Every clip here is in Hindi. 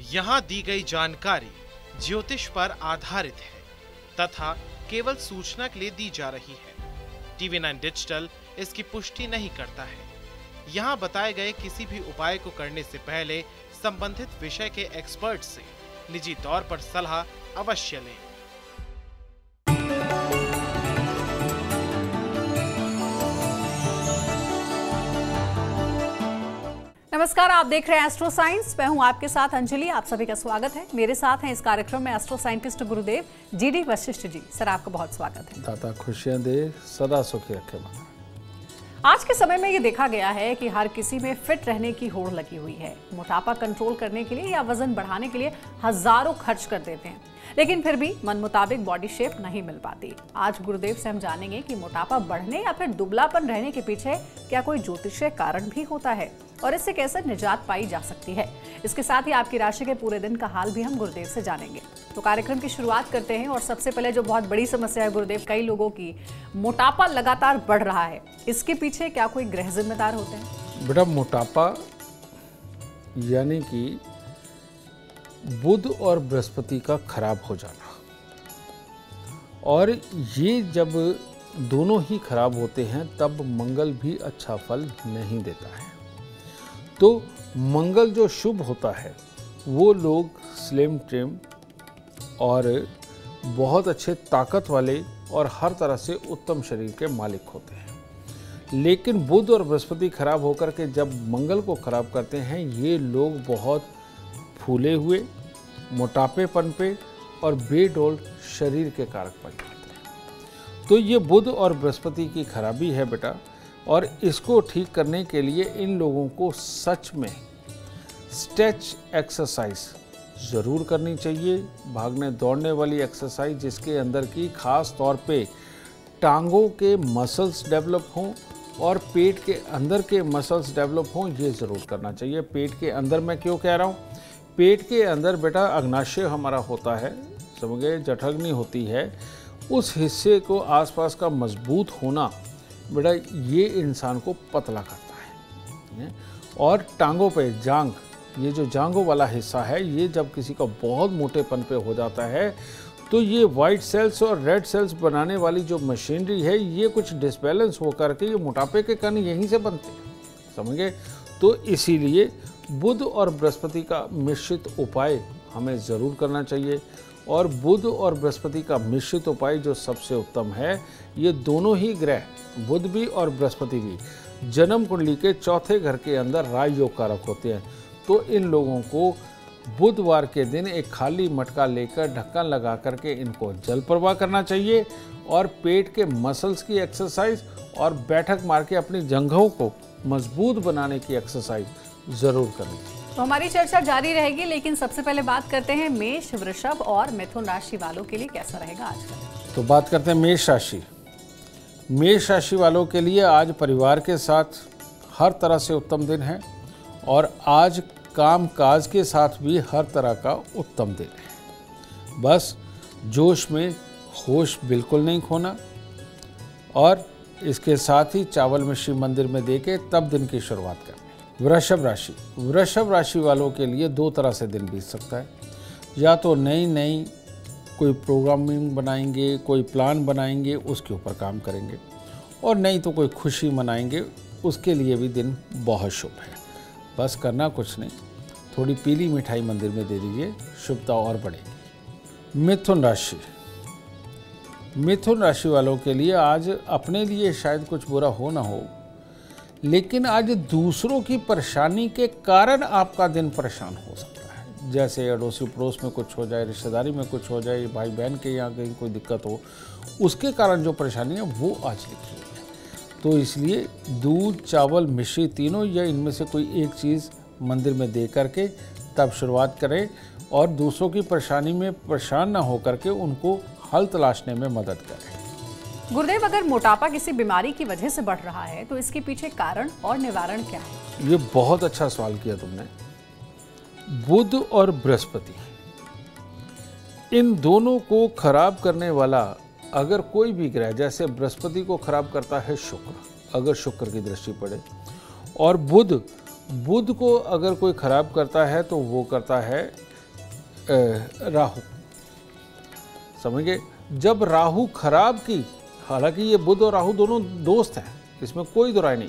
यहाँ दी गई जानकारी ज्योतिष पर आधारित है तथा केवल सूचना के लिए दी जा रही है। TV9 डिजिटल इसकी पुष्टि नहीं करता है। यहाँ बताए गए किसी भी उपाय को करने से पहले संबंधित विषय के एक्सपर्ट से निजी तौर पर सलाह अवश्य लें। नमस्कार, आप देख रहे हैं एस्ट्रो साइंस। मैं हूं आपके साथ अंजलि। आप सभी का स्वागत है। मेरे साथ हैं इस कार्यक्रम में एस्ट्रो साइंटिस्ट गुरुदेव GD वशिष्ठ जी। सर, आपका बहुत स्वागत है। दाता खुशियां दे, सदा सुखी रखे मन। आज के समय में ये देखा गया है कि हर किसी में फिट रहने की होड़ लगी हुई है। मोटापा कंट्रोल करने के लिए या वजन बढ़ाने के लिए हजारों खर्च कर देते हैं, लेकिन फिर भी मन मुताबिक बॉडी शेप नहीं मिल पाती। आज गुरुदेव से हम जानेंगे कि मोटापा बढ़ने या फिर दुबलापन रहने के पीछे क्या कोई ज्योतिषीय कारण भी होता है और इससे कैसे निजात पाई जा सकती है। इसके साथ ही आपकी राशि के पूरे दिन का हाल भी हम गुरुदेव से जानेंगे। तो कार्यक्रम की शुरुआत करते हैं। और सबसे पहले जो बहुत बड़ी समस्या है गुरुदेव, कई लोगों की मोटापा लगातार बढ़ रहा है, इसके पीछे क्या कोई ग्रह जिम्मेदार होते हैं? बेटा, मोटापा यानी कि बुध और बृहस्पति का खराब हो जाना, और ये जब दोनों ही खराब होते हैं तब मंगल भी अच्छा फल नहीं देता है। तो मंगल जो शुभ होता है वो लोग स्लिम ट्रिम और बहुत अच्छे ताकत वाले और हर तरह से उत्तम शरीर के मालिक होते हैं। लेकिन बुध और बृहस्पति खराब होकर के जब मंगल को खराब करते हैं, ये लोग बहुत फूले हुए, मोटापेपन पे और बेडौल शरीर के कारक बन जाते हैं। तो ये बुध और बृहस्पति की खराबी है बेटा, और इसको ठीक करने के लिए इन लोगों को सच में स्ट्रेच एक्सरसाइज ज़रूर करनी चाहिए। भागने दौड़ने वाली एक्सरसाइज जिसके अंदर की खास तौर पे टांगों के मसल्स डेवलप हों और पेट के अंदर के मसल्स डेवलप हों, ये ज़रूर करना चाहिए। पेट के अंदर मैं क्यों कह रहा हूँ? पेट के अंदर बेटा अग्नाशय हमारा होता है, समझे, जठराग्नि होती है। उस हिस्से को आसपास का मजबूत होना बेटा ये इंसान को पतला करता है। और टांगों पे जांग, ये जो जांघों वाला हिस्सा है, ये जब किसी का बहुत मोटेपन पे हो जाता है तो ये वाइट सेल्स और रेड सेल्स बनाने वाली जो मशीनरी है, ये कुछ डिसबैलेंस होकर के ये मोटापे के कारण यहीं से बनते हैं, समझ गए। तो इसीलिए बुध और बृहस्पति का मिश्रित उपाय हमें ज़रूर करना चाहिए। और बुध और बृहस्पति का मिश्रित उपाय जो सबसे उत्तम है, ये दोनों ही ग्रह, बुध भी और बृहस्पति भी, जन्म कुंडली के चौथे घर के अंदर राज योग कारक होते हैं। तो इन लोगों को बुधवार के दिन एक खाली मटका लेकर ढक्कन लगा करके इनको जल प्रवाह करना चाहिए और पेट के मसल्स की एक्सरसाइज और बैठक मार के अपनी जंघों को मजबूत बनाने की एक्सरसाइज ज़रूर करनी चाहिए। तो हमारी चर्चा जारी रहेगी, लेकिन सबसे पहले बात करते हैं मेष, वृषभ और मिथुन राशि वालों के लिए कैसा रहेगा आज का। तो बात करते हैं मेष राशि। मेष राशि वालों के लिए आज परिवार के साथ हर तरह से उत्तम दिन है और आज काम काज के साथ भी हर तरह का उत्तम दिन है। बस जोश में होश बिल्कुल नहीं खोना, और इसके साथ ही चावल मिश्री मंदिर में देके तब दिन की शुरुआत करनी। वृषभ राशि, वृषभ राशि वालों के लिए दो तरह से दिन बीत सकता है। या तो नई कोई प्रोग्रामिंग बनाएंगे, कोई प्लान बनाएंगे, उसके ऊपर काम करेंगे, और नहीं तो कोई खुशी मनाएंगे, उसके लिए भी दिन बहुत शुभ है। बस करना कुछ नहीं, थोड़ी पीली मिठाई मंदिर में दे दीजिए, शुभता और बढ़ेगी। मिथुन राशि, मिथुन राशि वालों के लिए आज अपने लिए शायद कुछ बुरा हो ना हो, लेकिन आज दूसरों की परेशानी के कारण आपका दिन परेशान हो सकता है। जैसे अड़ोसी पड़ोस में कुछ हो जाए, रिश्तेदारी में कुछ हो जाए, भाई बहन के यहाँ कहीं कोई दिक्कत हो, उसके कारण जो परेशानी है वो आज लिखी हुई है। तो इसलिए दूध, चावल, मिश्री तीनों या इनमें से कोई एक चीज़ मंदिर में दे करके तब शुरुआत करें, और दूसरों की परेशानी में परेशान ना हो करके उनको हल तलाशने में मदद करें। गुरुदेव, अगर मोटापा किसी बीमारी की वजह से बढ़ रहा है तो इसके पीछे कारण और निवारण क्या है? ये बहुत अच्छा सवाल किया तुमने। बुध और बृहस्पति, इन दोनों को खराब करने वाला अगर कोई भी ग्रह, जैसे बृहस्पति को खराब करता है शुक्र, अगर शुक्र की दृष्टि पड़े, और बुध को अगर कोई खराब करता है तो वो करता है राहु, समझ गए। जब राहु खराब की, हालांकि ये बुध और राहु दोनों दोस्त हैं, इसमें कोई दो राय नहीं,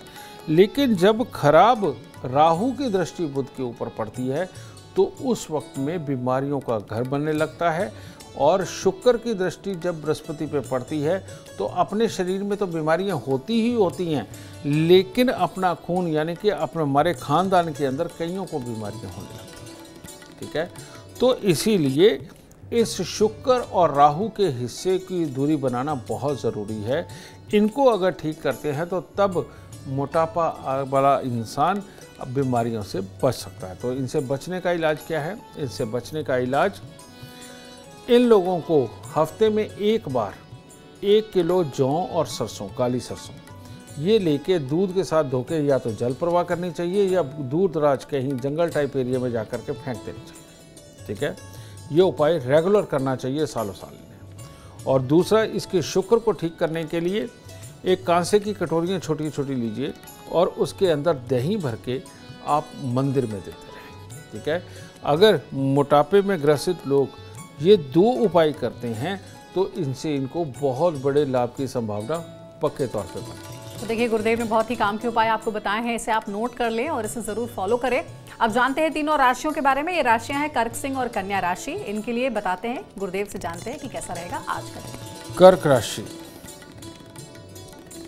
लेकिन जब खराब राहु की दृष्टि बुध के ऊपर पड़ती है तो उस वक्त में बीमारियों का घर बनने लगता है। और शुक्र की दृष्टि जब बृहस्पति पे पड़ती है तो अपने शरीर में तो बीमारियां होती ही होती हैं, लेकिन अपना खून यानी कि अपने हमारे खानदान के अंदर कईयों को बीमारियां होने लगती हैं, ठीक है। तो इसीलिए इस शुक्र और राहु के हिस्से की दूरी बनाना बहुत ज़रूरी है। इनको अगर ठीक करते हैं तो तब मोटापा वाला इंसान बीमारियों से बच सकता है। तो इनसे बचने का इलाज क्या है? इनसे बचने का इलाज, इन लोगों को हफ्ते में एक बार 1 किलो जौ और सरसों, काली सरसों, ये लेके दूध के साथ धो के या तो जल प्रवाह करनी चाहिए या दूर दराज कहीं जंगल टाइप एरिया में जा कर के फेंक देनी चाहिए, ठीक है। ये उपाय रेगुलर करना चाहिए सालों साल में। और दूसरा, इसके शुक्र को ठीक करने के लिए एक कांसे की कटोरियाँ छोटी छोटी लीजिए और उसके अंदर दही भर के आप मंदिर में देते रहें, ठीक है। अगर मोटापे में ग्रसित लोग ये 2 उपाय करते हैं तो इनसे इनको बहुत बड़े लाभ की संभावना पक्के तौर पे बनती है। तो देखिए, गुरुदेव ने बहुत ही काम के उपाय आपको बताए हैं, इसे आप नोट कर लें और इसे ज़रूर फॉलो करें। अब जानते हैं तीनों राशियों के बारे में। ये राशियां हैं कर्क, सिंह और कन्या राशि। इनके लिए बताते हैं, गुरुदेव से जानते हैं कि कैसा रहेगा आज का दिन। कर्क राशि,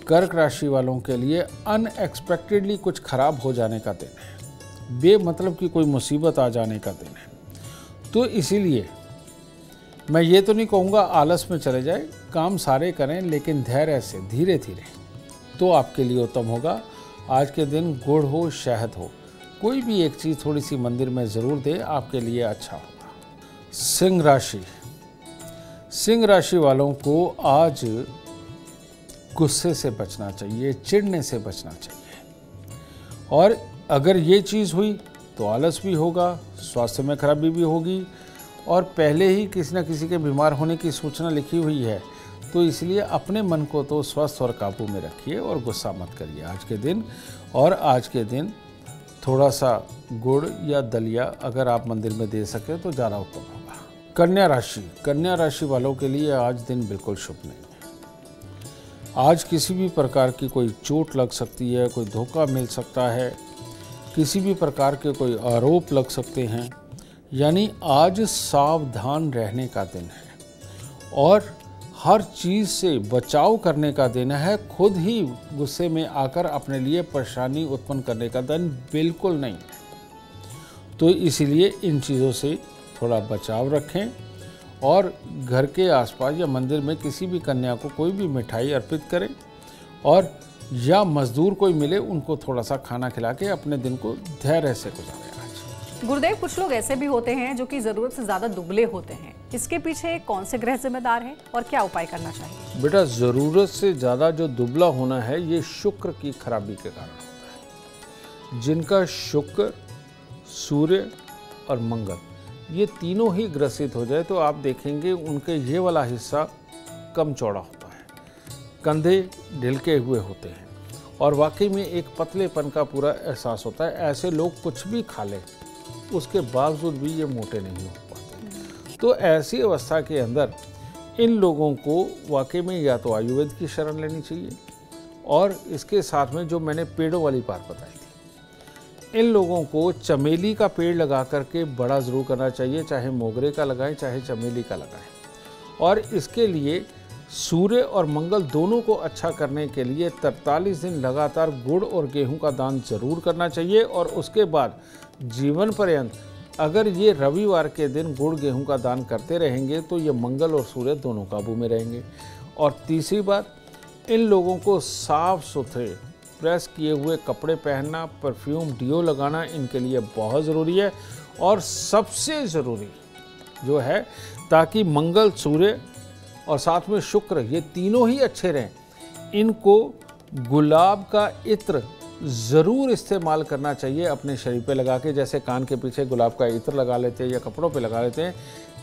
कर्क राशि वालों के लिए अनएक्सपेक्टेडली कुछ खराब हो जाने का दिन है, बेमतलब की कोई मुसीबत आ जाने का दिन है। तो इसीलिए मैं ये तो नहीं कहूँगा आलस में चले जाए, काम सारे करें लेकिन धैर्य से धीरे धीरे, तो आपके लिए उत्तम होगा। आज के दिन गुड़ हो, शहद हो, कोई भी एक चीज़ थोड़ी सी मंदिर में ज़रूर दे, आपके लिए अच्छा होगा। सिंह राशि, सिंह राशि वालों को आज गुस्से से बचना चाहिए, चिढ़ने से बचना चाहिए। और अगर ये चीज़ हुई तो आलस भी होगा, स्वास्थ्य में खराबी भी होगी, और पहले ही किसी न किसी के बीमार होने की सूचना लिखी हुई है। तो इसलिए अपने मन को तो स्वस्थ और काबू में रखिए और गुस्सा मत करिए आज के दिन। और आज के दिन थोड़ा सा गुड़ या दलिया अगर आप मंदिर में दे सकें तो ज़्यादा उत्तम होगा। कन्या राशि, कन्या राशि वालों के लिए आज दिन बिल्कुल शुभ नहीं है। आज किसी भी प्रकार की कोई चोट लग सकती है, कोई धोखा मिल सकता है, किसी भी प्रकार के कोई आरोप लग सकते हैं, यानी आज सावधान रहने का दिन है और हर चीज़ से बचाव करने का दिन है। खुद ही गुस्से में आकर अपने लिए परेशानी उत्पन्न करने का दिन बिल्कुल नहीं है। तो इसीलिए इन चीज़ों से थोड़ा बचाव रखें और घर के आसपास या मंदिर में किसी भी कन्या को कोई भी मिठाई अर्पित करें, और या मजदूर कोई मिले उनको थोड़ा सा खाना खिला के अपने दिन को धैर्य से गुजारें। गुरुदेव, कुछ लोग ऐसे भी होते हैं जो कि जरूरत से ज्यादा दुबले होते हैं, इसके पीछे कौन से ग्रह जिम्मेदार हैं और क्या उपाय करना चाहिए? बेटा, जरूरत से ज्यादा जो दुबला होना है ये शुक्र की खराबी के कारण होता है। जिनका शुक्र, सूर्य और मंगल ये तीनों ही ग्रसित हो जाए तो आप देखेंगे उनके ये वाला हिस्सा कम चौड़ा होता है, कंधे ढिलके हुए होते हैं और वाकई में एक पतलेपन का पूरा एहसास होता है। ऐसे लोग कुछ भी खा लें उसके बावजूद भी ये मोटे नहीं हो पाते। तो ऐसी अवस्था के अंदर इन लोगों को वाकई में या तो आयुर्वेद की शरण लेनी चाहिए, और इसके साथ में जो मैंने पेड़ों वाली बात बताई थी, इन लोगों को चमेली का पेड़ लगा करके बड़ा ज़रूर करना चाहिए, चाहे मोगरे का लगाएं चाहे चमेली का लगाएं। और इसके लिए सूर्य और मंगल दोनों को अच्छा करने के लिए 43 दिन लगातार गुड़ और गेहूं का दान जरूर करना चाहिए। और उसके बाद जीवन पर्यंत अगर ये रविवार के दिन गुड़ गेहूं का दान करते रहेंगे तो ये मंगल और सूर्य दोनों काबू में रहेंगे। और तीसरी बात, इन लोगों को साफ सुथरे प्रेस किए हुए कपड़े पहनना, परफ्यूम, डियो लगाना इनके लिए बहुत ज़रूरी है। और सबसे ज़रूरी जो है, ताकि मंगल, सूर्य और साथ में शुक्र ये तीनों ही अच्छे रहें, इनको गुलाब का इत्र ज़रूर इस्तेमाल करना चाहिए अपने शरीर पे लगा के। जैसे कान के पीछे गुलाब का इत्र लगा लेते हैं या कपड़ों पे लगा लेते हैं,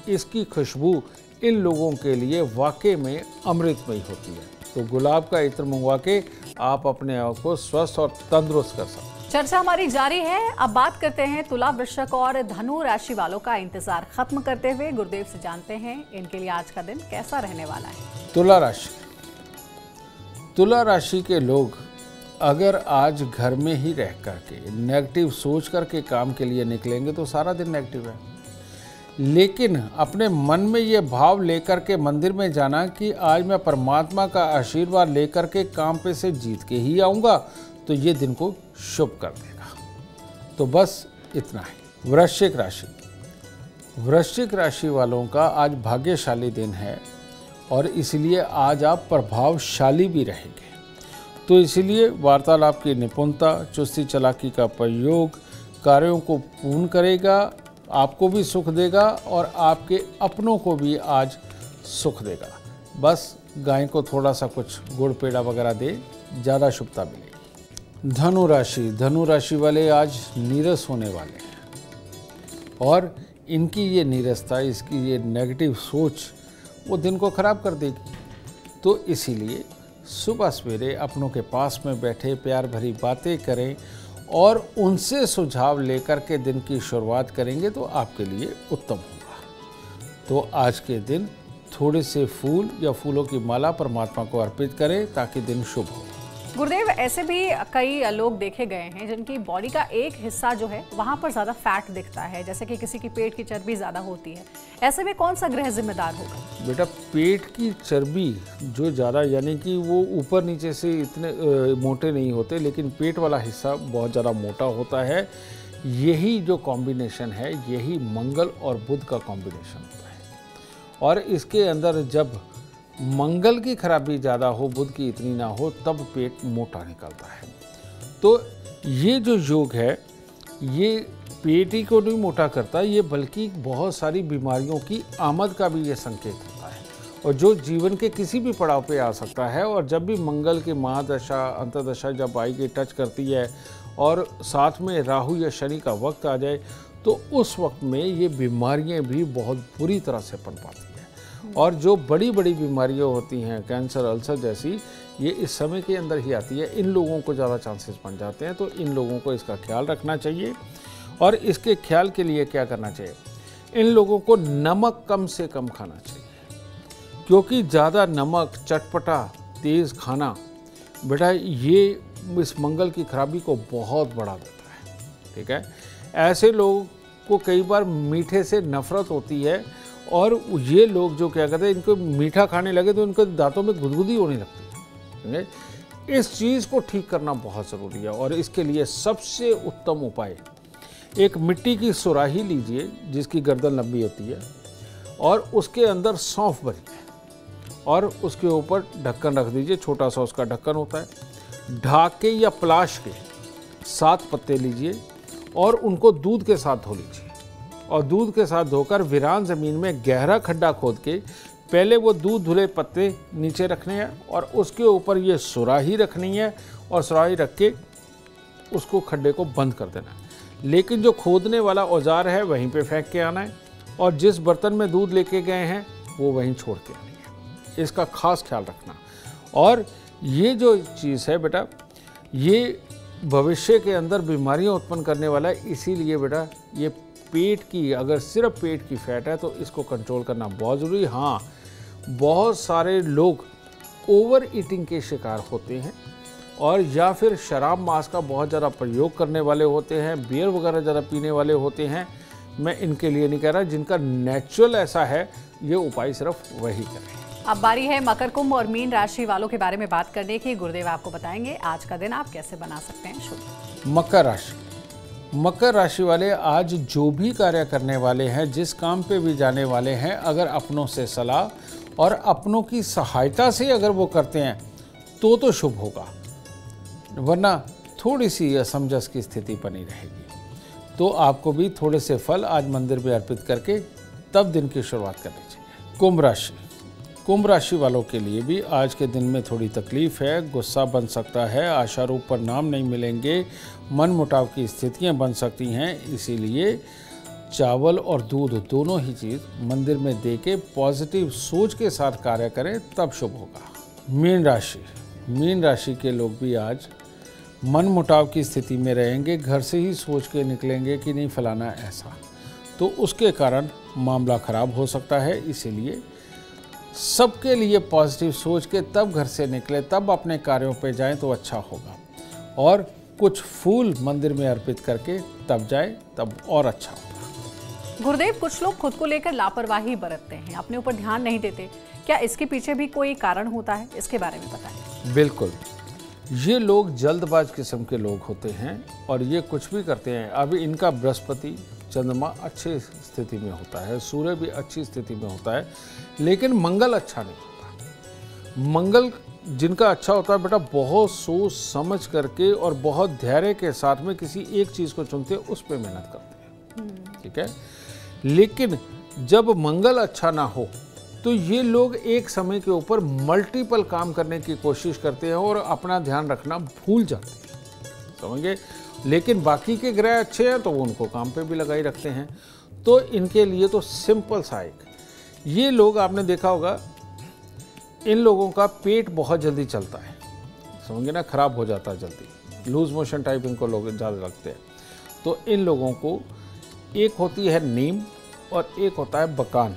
इसकी खुशबू इन लोगों के लिए वाकई में अमृतमयी होती है। तो गुलाब का इत्र मंगवा के आप अपने आप को स्वस्थ और तंदुरुस्त कर सकते हैं। चर्चा हमारी जारी है। अब बात करते हैं तुला, वृश्चिक और धनु राशि वालों का इंतजार खत्म करते हुए गुरुदेव से जानते हैं इनके लिए आज का दिन कैसा रहने वाला है। तुला राशि, तुला राशि के लोग अगर आज घर में ही रह करके नेगेटिव सोच करके काम के लिए निकलेंगे तो सारा दिन नेगेटिव है। लेकिन अपने मन में ये भाव लेकर के मंदिर में जाना कि आज मैं परमात्मा का आशीर्वाद लेकर के काम पे से जीत के ही आऊँगा, तो ये दिन को शुभ कर देगा। तो बस इतना है। वृश्चिक राशि, वृश्चिक राशि वालों का आज भाग्यशाली दिन है और इसलिए आज आप प्रभावशाली भी रहेंगे। तो इसलिए वार्तालाप की निपुणता, चुस्ती चालाकी का प्रयोग कार्यों को पूर्ण करेगा, आपको भी सुख देगा और आपके अपनों को भी आज सुख देगा। बस गाय को थोड़ा सा कुछ गुड़ पेड़ा वगैरह दे, ज़्यादा शुभता मिलेगी। धनु राशि, धनु राशि वाले आज नीरस होने वाले हैं और इनकी ये नीरसता, इसकी ये नेगेटिव सोच वो दिन को ख़राब कर देगी। तो इसीलिए सुबह सवेरे अपनों के पास में बैठे प्यार भरी बातें करें और उनसे सुझाव लेकर के दिन की शुरुआत करेंगे तो आपके लिए उत्तम होगा। तो आज के दिन थोड़े से फूल या फूलों की माला परमात्मा को अर्पित करें ताकि दिन शुभ हो। गुरुदेव, ऐसे भी कई लोग देखे गए हैं जिनकी बॉडी का एक हिस्सा जो है वहां पर ज्यादा फैट दिखता है, जैसे कि किसी की पेट की चर्बी ज्यादा होती है। ऐसे में कौन सा ग्रह जिम्मेदार होगा? बेटा, पेट की चर्बी जो ज़्यादा, यानी कि वो ऊपर नीचे से इतने मोटे नहीं होते, लेकिन पेट वाला हिस्सा बहुत ज़्यादा मोटा होता है। यही जो कॉम्बिनेशन है, यही मंगल और बुध का कॉम्बिनेशन होता है। और इसके अंदर जब मंगल की खराबी ज़्यादा हो, बुध की इतनी ना हो, तब पेट मोटा निकलता है। तो ये जो योग है, ये पेट ही को नहीं मोटा करता, ये बल्कि बहुत सारी बीमारियों की आमद का भी ये संकेत होता है और जो जीवन के किसी भी पड़ाव पे आ सकता है। और जब भी मंगल की महादशा अंतर्दशा जब आई के टच करती है और साथ में राहु या शनि का वक्त आ जाए, तो उस वक्त में ये बीमारियाँ भी बहुत बुरी तरह से पनपाती हैं। और जो बड़ी बड़ी बीमारियां होती हैं, कैंसर, अल्सर जैसी, ये इस समय के अंदर ही आती है। इन लोगों को ज़्यादा चांसेस बन जाते हैं। तो इन लोगों को इसका ख्याल रखना चाहिए। और इसके ख्याल के लिए क्या करना चाहिए? इन लोगों को नमक कम से कम खाना चाहिए, क्योंकि ज़्यादा नमक, चटपटा, तेज़ खाना बेटा ये इस मंगल की खराबी को बहुत बढ़ा देता है। ठीक है, ऐसे लोगों को कई बार मीठे से नफरत होती है और ये लोग जो क्या कहते हैं, इनको मीठा खाने लगे तो इनके दांतों में गुदगुदी होने लगती है। इस चीज़ को ठीक करना बहुत ज़रूरी है और इसके लिए सबसे उत्तम उपाय, एक मिट्टी की सुराही लीजिए जिसकी गर्दन लंबी होती है और उसके अंदर सौंफ भरिए और उसके ऊपर ढक्कन रख दीजिए, छोटा सा उसका ढक्कन होता है। ढाक के या प्लाश के 7 पत्ते लीजिए और उनको दूध के साथ धो लीजिए और दूध के साथ धोकर वीरान ज़मीन में गहरा खड्डा खोद के पहले वो दूध धुले पत्ते नीचे रखने हैं और उसके ऊपर ये सुराही रखनी है और सुराही रख के उसको खड्डे को बंद कर देना है। लेकिन जो खोदने वाला औजार है वहीं पे फेंक के आना है और जिस बर्तन में दूध लेके गए हैं वो वहीं छोड़ के आनी है। इसका खास ख्याल रखना। और ये जो चीज़ है बेटा, ये भविष्य के अंदर बीमारियां उत्पन्न करने वाला है। इसीलिए बेटा ये पेट की, अगर सिर्फ पेट की फैट है तो इसको कंट्रोल करना बहुत ज़रूरी। हाँ, बहुत सारे लोग ओवर ईटिंग के शिकार होते हैं और या फिर शराब मांस का बहुत ज़्यादा प्रयोग करने वाले होते हैं, बियर वगैरह ज़्यादा पीने वाले होते हैं। मैं इनके लिए नहीं कह रहा, जिनका नेचुरल ऐसा है ये उपाय सिर्फ वही करें। अब बारी है मकर, कुंभ और मीन राशि वालों के बारे में बात करने की। गुरुदेव आपको बताएंगे आज का दिन आप कैसे बना सकते हैं शुभ। मकर राशि, मकर राशि वाले आज जो भी कार्य करने वाले हैं, जिस काम पे भी जाने वाले हैं, अगर अपनों से सलाह और अपनों की सहायता से अगर वो करते हैं तो शुभ होगा, वरना थोड़ी सी असमंजस की स्थिति बनी रहेगी। तो आपको भी थोड़े से फल आज मंदिर में अर्पित करके तब दिन की शुरुआत करनी चाहिए। कुंभ राशि, कुंभ राशि वालों के लिए भी आज के दिन में थोड़ी तकलीफ है, गुस्सा बन सकता है, आशारूप परिणाम नहीं मिलेंगे, मन मुटाव की स्थितियां बन सकती हैं। इसीलिए चावल और दूध दोनों ही चीज़ मंदिर में दे के पॉजिटिव सोच के साथ कार्य करें, तब शुभ होगा। मीन राशि, मीन राशि के लोग भी आज मन मुटाव की स्थिति में रहेंगे, घर से ही सोच के निकलेंगे कि नहीं फलाना ऐसा, तो उसके कारण मामला खराब हो सकता है। इसीलिए सबके लिए पॉजिटिव सोच के तब घर से निकले, तब अपने कार्यों पे जाएं तो अच्छा होगा। और कुछ फूल मंदिर में अर्पित करके तब जाए, तब और अच्छा होगा। गुरुदेव, कुछ लोग खुद को लेकर लापरवाही बरतते हैं, अपने ऊपर ध्यान नहीं देते, क्या इसके पीछे भी कोई कारण होता है? इसके बारे में बताएं। बिल्कुल, ये लोग जल्दबाज किस्म के लोग होते हैं और ये कुछ भी करते हैं। अभी इनका बृहस्पति चंद्रमा अच्छी स्थिति में होता है, सूर्य भी अच्छी स्थिति में होता है, लेकिन मंगल अच्छा नहीं होता। मंगल जिनका अच्छा होता है बेटा, बहुत सोच समझ करके और बहुत धैर्य के साथ में किसी एक चीज़ को चुनते हैं, उस पर मेहनत करते हैं, ठीक है। लेकिन जब मंगल अच्छा ना हो तो ये लोग एक समय के ऊपर मल्टीपल काम करने की कोशिश करते हैं और अपना ध्यान रखना भूल जाते हैं, समझिए। लेकिन बाकी के ग्रह अच्छे हैं तो वो उनको काम पे भी लगाई रखते हैं। तो इनके लिए तो सिंपल सा एक, ये लोग आपने देखा होगा, इन लोगों का पेट बहुत जल्दी चलता है, समझिए ना, खराब हो जाता है जल्दी, लूज मोशन टाइप इनको लोग ज़्यादा लगते हैं। तो इन लोगों को एक होती है नीम और एक होता है बकान।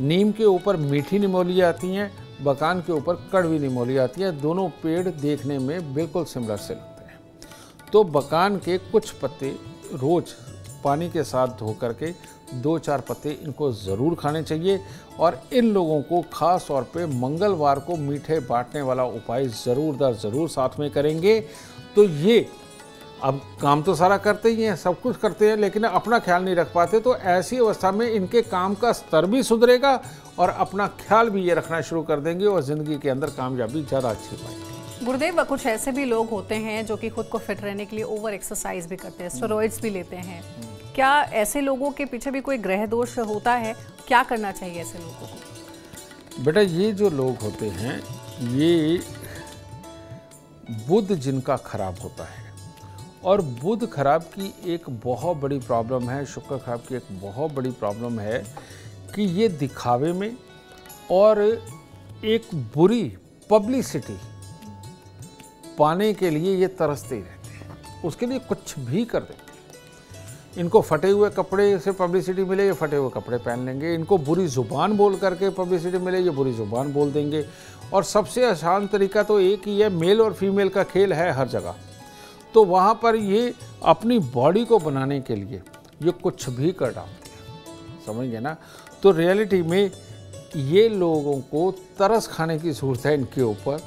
नीम के ऊपर मीठी निमोली आती हैं, बकान के ऊपर कड़वी निमोली आती है। दोनों पेड़ देखने में बिल्कुल सिमिलर से लगते हैं। तो बकान के कुछ पत्ते रोज पानी के साथ धो करके 2-4 पत्ते इनको ज़रूर खाने चाहिए। और इन लोगों को ख़ास तौर पे मंगलवार को मीठे बांटने वाला उपाय ज़रूर साथ में करेंगे। तो ये अब काम तो सारा करते ही हैं, सब कुछ करते हैं, लेकिन अपना ख्याल नहीं रख पाते। तो ऐसी अवस्था में इनके काम का स्तर भी सुधरेगा और अपना ख्याल भी ये रखना शुरू कर देंगे और ज़िंदगी के अंदर कामयाबी ज़्यादा अच्छी पाएंगे। गुरुदेव, कुछ ऐसे भी लोग होते हैं जो कि खुद को फिट रहने के लिए ओवर एक्सरसाइज भी करते हैं, स्टेरॉइड्स भी लेते हैं। क्या ऐसे लोगों के पीछे भी कोई ग्रह दोष होता है? क्या करना चाहिए ऐसे लोगों को? बेटा, ये जो लोग होते हैं, ये बुध जिनका खराब होता है, और बुध खराब की एक बहुत बड़ी प्रॉब्लम है, शुक्र खराब की एक बहुत बड़ी प्रॉब्लम है कि ये दिखावे में और एक बुरी पब्लिसिटी पाने के लिए ये तरसते ही रहते हैं, उसके लिए कुछ भी कर देते हैं। इनको फटे हुए कपड़े से पब्लिसिटी मिले, ये फटे हुए कपड़े पहन लेंगे। इनको बुरी ज़ुबान बोल करके पब्लिसिटी मिले, ये बुरी ज़ुबान बोल देंगे। और सबसे आसान तरीका तो एक ही है, मेल और फीमेल का खेल है हर जगह। तो वहाँ पर ये अपनी बॉडी को बनाने के लिए ये कुछ भी कर डालते हैं, समझ गए ना। तो रियलिटी में ये लोगों को तरस खाने की ज़रूरत है इनके ऊपर,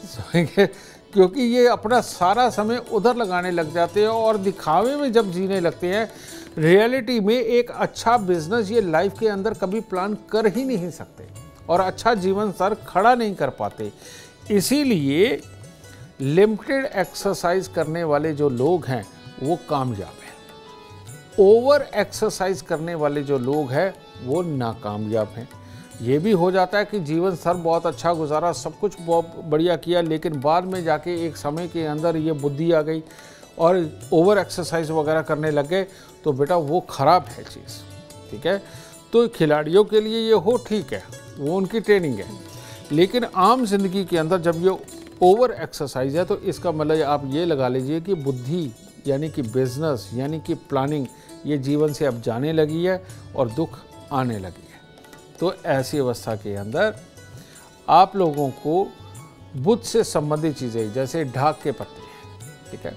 समझ गए, क्योंकि ये अपना सारा समय उधर लगाने लग जाते हैं और दिखावे में जब जीने लगते हैं। रियलिटी में एक अच्छा बिजनेस ये लाइफ के अंदर कभी प्लान कर ही नहीं सकते और अच्छा जीवन स्तर खड़ा नहीं कर पाते। इसीलिए लिमिटेड एक्सरसाइज करने वाले जो लोग हैं वो कामयाब हैं। ओवर एक्सरसाइज करने वाले जो लोग हैं वो नाकामयाब हैं। ये भी हो जाता है कि जीवन स्तर बहुत अच्छा गुजारा, सब कुछ बहुत बढ़िया किया, लेकिन बाद में जाके एक समय के अंदर ये बुद्धि आ गई और ओवर एक्सरसाइज वगैरह करने लग गए, तो बेटा वो ख़राब है चीज़, ठीक है। तो खिलाड़ियों के लिए ये हो ठीक है, वो उनकी ट्रेनिंग है, लेकिन आम जिंदगी के अंदर जब ये ओवर एक्सरसाइज है तो इसका मतलब आप ये लगा लीजिए कि बुद्धि यानी कि बिजनेस यानी कि प्लानिंग ये जीवन से अब जाने लगी है और दुख आने लगी है। तो ऐसी अवस्था के अंदर आप लोगों को बुध से संबंधित चीज़ें जैसे ढाक के पत्ते, ठीक है,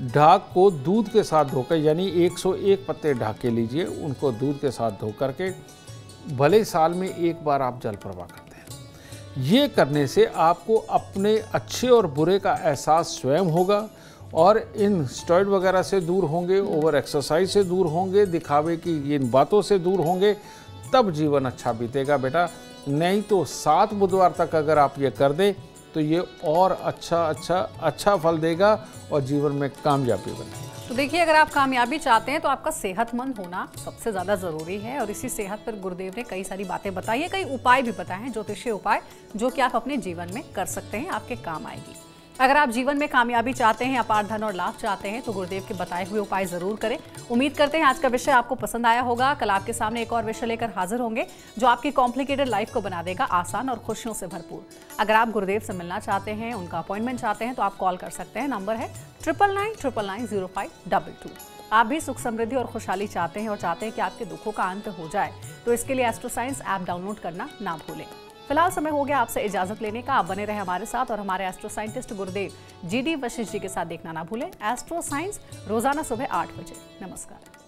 ढाक को दूध के साथ धोकर, यानी 101 पत्ते ढाक के लीजिए, उनको दूध के साथ धो करके भले साल में एक बार आप जल प्रवाह करते हैं। ये करने से आपको अपने अच्छे और बुरे का एहसास स्वयं होगा और इन स्टेरॉइड वगैरह से दूर होंगे, ओवर एक्सरसाइज से दूर होंगे, दिखावे की इन बातों से दूर होंगे, तब जीवन अच्छा बीतेगा बेटा। नहीं तो 7 बुधवार तक अगर आप ये कर दें तो ये और अच्छा फल देगा और जीवन में कामयाबी बनेगी। तो देखिए, अगर आप कामयाबी चाहते हैं तो आपका सेहतमंद होना सबसे ज़्यादा ज़रूरी है। और इसी सेहत पर गुरुदेव ने कई सारी बातें बताई है, कई उपाय भी बताए हैं, ज्योतिषीय उपाय, जो कि आप अपने जीवन में कर सकते हैं, आपके काम आएगी। अगर आप जीवन में कामयाबी चाहते हैं, अपार धन और लाभ चाहते हैं तो गुरुदेव के बताए हुए उपाय जरूर करें। उम्मीद करते हैं आज का विषय आपको पसंद आया होगा। कल आपके सामने एक और विषय लेकर हाजिर होंगे जो आपकी कॉम्प्लिकेटेड लाइफ को बना देगा आसान और खुशियों से भरपूर। अगर आप गुरुदेव से मिलना चाहते हैं, उनका अपॉइंटमेंट चाहते हैं तो आप कॉल कर सकते हैं। नंबर है 9999905222। आप भी सुख समृद्धि और खुशहाली चाहते हैं और चाहते हैं कि आपके दुखों का अंत हो जाए तो इसके लिए एस्ट्रो साइंस ऐप डाउनलोड करना ना भूलें। फिलहाल समय हो गया आपसे इजाजत लेने का। आप बने रहे हमारे साथ और हमारे एस्ट्रो साइंटिस्ट गुरुदेव GD वशिष्ठ जी के साथ देखना ना भूलें एस्ट्रो साइंस रोजाना सुबह 8 बजे। नमस्कार।